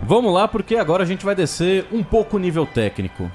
Vamos lá, porque agora a gente vai descer um pouco o nível técnico.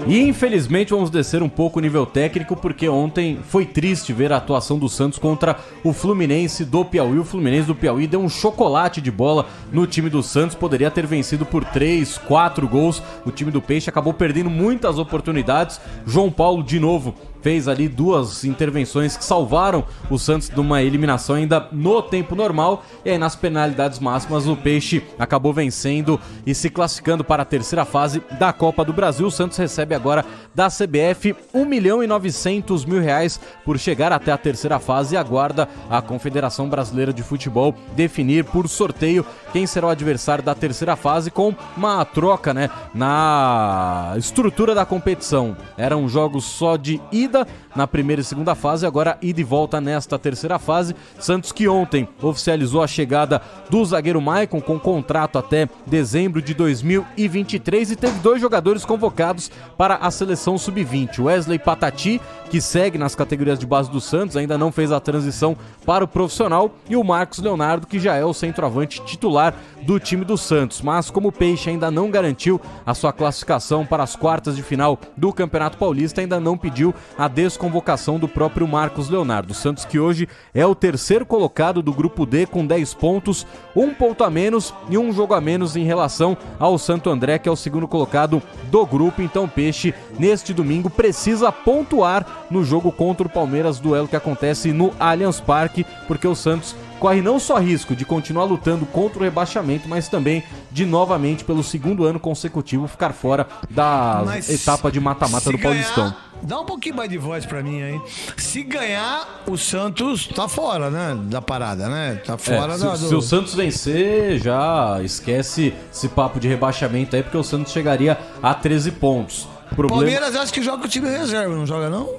E infelizmente vamos descer um pouco o nível técnico, porque ontem foi triste ver a atuação do Santos contra o Fluminense do Piauí. O Fluminense do Piauí deu um chocolate de bola no time do Santos, poderia ter vencido por 3, 4 gols. O time do Peixe acabou perdendo muitas oportunidades. João Paulo de novo fez ali 2 intervenções que salvaram o Santos de uma eliminação ainda no tempo normal. E aí nas penalidades máximas o Peixe acabou vencendo e se classificando para a terceira fase da Copa do Brasil. O Santos recebe agora da CBF R$1.900.000 por chegar até a terceira fase e aguarda a Confederação Brasileira de Futebol definir por sorteio quem será o adversário da terceira fase, com uma troca, né, na estrutura da competição. Eram jogos só de ida na primeira e segunda fase, agora ida e volta nesta terceira fase. Santos que ontem oficializou a chegada do zagueiro Maicon com contrato até dezembro de 2023 e teve 2 jogadores convocados para a seleção sub-20. Wesley Patati, que segue nas categorias de base do Santos, ainda não fez a transição para o profissional, e o Marcos Leonardo, que já é o centroavante titular do time do Santos. Mas como o Peixe ainda não garantiu a sua classificação para as quartas de final do Campeonato Paulista, ainda não pediu a desconvocação do próprio Marcos Leonardo. O Santos que hoje é o terceiro colocado do grupo D com 10 pontos, 1 ponto a menos e 1 jogo a menos em relação ao Santo André, que é o segundo colocado do grupo. Então o Peixe neste domingo precisa pontuar no jogo contra o Palmeiras, duelo que acontece no Allianz Parque, porque o Santos corre não só risco de continuar lutando contra o rebaixamento, mas também de novamente, pelo segundo ano consecutivo, ficar fora da etapa de mata-mata do Paulistão. Dá um pouquinho mais de voz pra mim aí. Se ganhar, o Santos tá fora, né? Da parada, né? Tá fora se o Santos vencer, já esquece esse papo de rebaixamento aí, porque o Santos chegaria a 13 pontos. Palmeiras acho que joga com o time reserva, não joga não?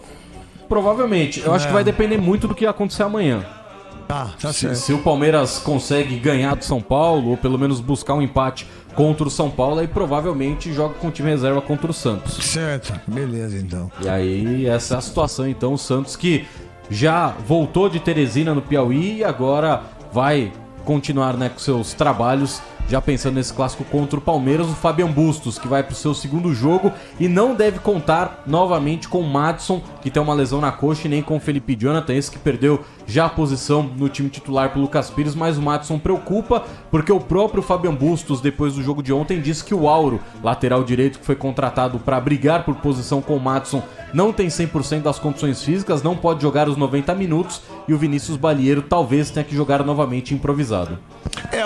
Provavelmente. Eu acho que vai depender muito do que acontecer amanhã. Tá certo. Se o Palmeiras consegue ganhar do São Paulo, ou pelo menos buscar um empate contra o São Paulo, aí provavelmente joga com o time reserva contra o Santos. Certo, beleza então. E aí essa é a situação, então, o Santos que já voltou de Teresina no Piauí e agora vai continuar, né, com seus trabalhos, já pensando nesse clássico contra o Palmeiras. O Fabian Bustos, que vai para o seu segundo jogo e não deve contar novamente com o Madison, que tem uma lesão na coxa, e nem com o Felipe Jonathan, esse que perdeu já a posição no time titular pro Lucas Pires. Mas o Madison preocupa, porque o próprio Fabian Bustos, depois do jogo de ontem, disse que o Auro, lateral direito que foi contratado para brigar por posição com o Madison, não tem 100% das condições físicas, não pode jogar os 90 minutos, e o Vinícius Balieiro talvez tenha que jogar novamente improvisado.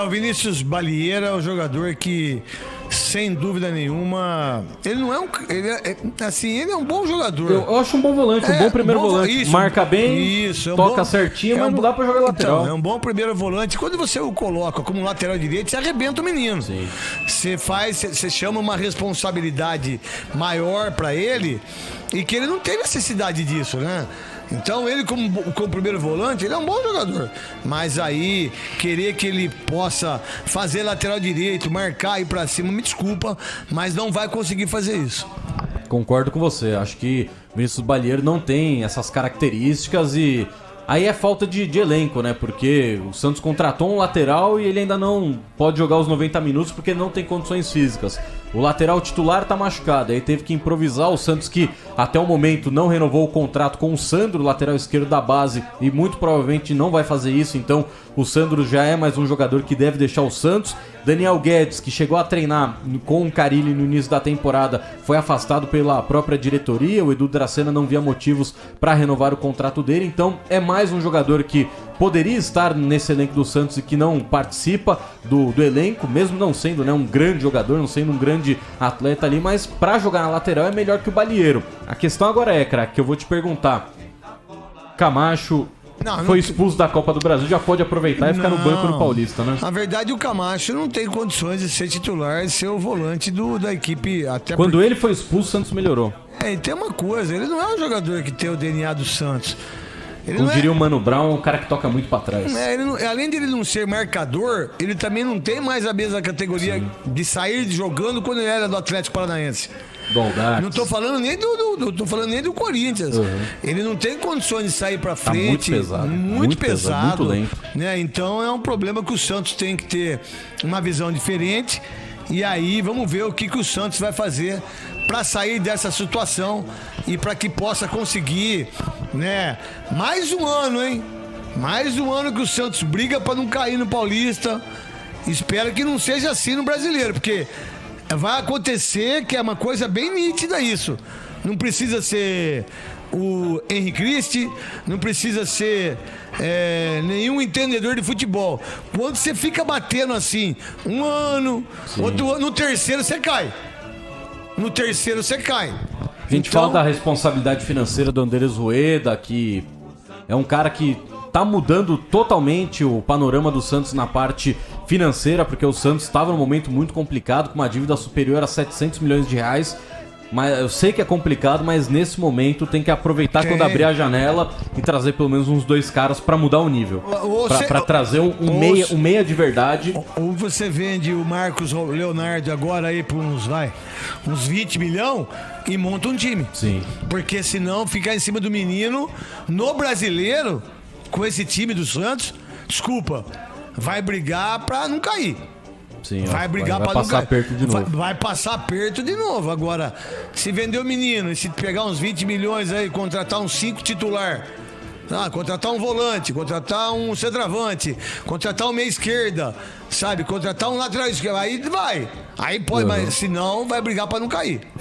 O Vinícius Balieiro é um jogador que, sem dúvida nenhuma, ele não é um... Ele é um bom jogador. Eu acho um bom volante, um bom primeiro volante. Isso, marca bem, toca certinho, mas não dá pra jogar lateral. Então, é um bom primeiro volante. Quando você o coloca como lateral direito, você arrebenta o menino. Sim. Você chama uma responsabilidade maior pra ele, e que ele não tem necessidade disso, né? Então ele como primeiro volante, ele é um bom jogador. Mas aí, querer que ele possa fazer lateral direito, marcar e ir pra cima, me desculpa, mas não vai conseguir fazer isso. Concordo com você, acho que o Vinícius Balieiro não tem essas características, e aí é falta de elenco, né? Porque o Santos contratou um lateral e ele ainda não pode jogar os 90 minutos porque ele não tem condições físicas. O lateral titular tá machucado, aí teve que improvisar. O Santos, que até o momento não renovou o contrato com o Sandro, lateral esquerdo da base, e muito provavelmente não vai fazer isso. Então o Sandro já é mais um jogador que deve deixar o Santos. Daniel Guedes, que chegou a treinar com o Carille no início da temporada, foi afastado pela própria diretoria. O Edu Dracena não via motivos para renovar o contrato dele. Então é mais um jogador que poderia estar nesse elenco do Santos e que não participa do elenco, mesmo não sendo, né, um grande jogador, não sendo um grande atleta ali, mas para jogar na lateral é melhor que o Balieiro. A questão agora é, craque, que eu vou te perguntar: Camacho foi expulso da Copa do Brasil, já pode aproveitar e ficar no banco no Paulista, né? Na verdade, o Camacho não tem condições de ser titular e ser o volante da equipe. Até quando ele foi expulso, o Santos melhorou. E tem uma coisa, ele não é um jogador que tem o DNA do Santos. Como diria o Mano Brown, um cara que toca muito pra trás. Além de ele não ser marcador, ele também não tem mais a mesma categoria de sair jogando quando ele era do Atlético Paranaense. Do Audax. Não tô falando nem tô falando nem do Corinthians. Ele não tem condições de sair pra Tá frente. muito pesado. Muito pesado. Muito lento. Né? Então é um problema que o Santos tem que ter uma visão diferente. E aí vamos ver o que o Santos vai fazer para sair dessa situação e para que possa conseguir, né, mais um ano, hein? Mais um ano que o Santos briga para não cair no Paulista. Espero que não seja assim no Brasileiro, porque vai acontecer que é uma coisa bem nítida isso. Não precisa ser o Henry Cristi, não precisa ser nenhum entendedor de futebol. Quando você fica batendo assim, um ano, outro, no terceiro você cai. No terceiro você cai. A gente fala da responsabilidade financeira do Andrés Rueda, que é um cara que tá mudando totalmente o panorama do Santos na parte financeira, porque o Santos estava num momento muito complicado, com uma dívida superior a 700 milhões de reais. Mas eu sei que é complicado, mas nesse momento tem que aproveitar quando abrir a janela e trazer pelo menos uns 2 caras pra mudar o nível. Pra trazer um meia de verdade. Ou você vende o Marcos Leonardo agora aí por uns 20 milhões e monta um time. Sim. Porque senão ficar em cima do menino no Brasileiro, com esse time do Santos, desculpa, vai brigar pra não cair. Sim, vai brigar para passar aperto de novo. Vai passar aperto de novo. Agora, se vender o menino e se pegar uns 20 milhões aí, contratar uns 5 titular, contratar um volante, contratar um centroavante, contratar um meia esquerda, sabe? Contratar um lateral esquerdo, aí vai. Aí pode, mas senão vai brigar para não cair.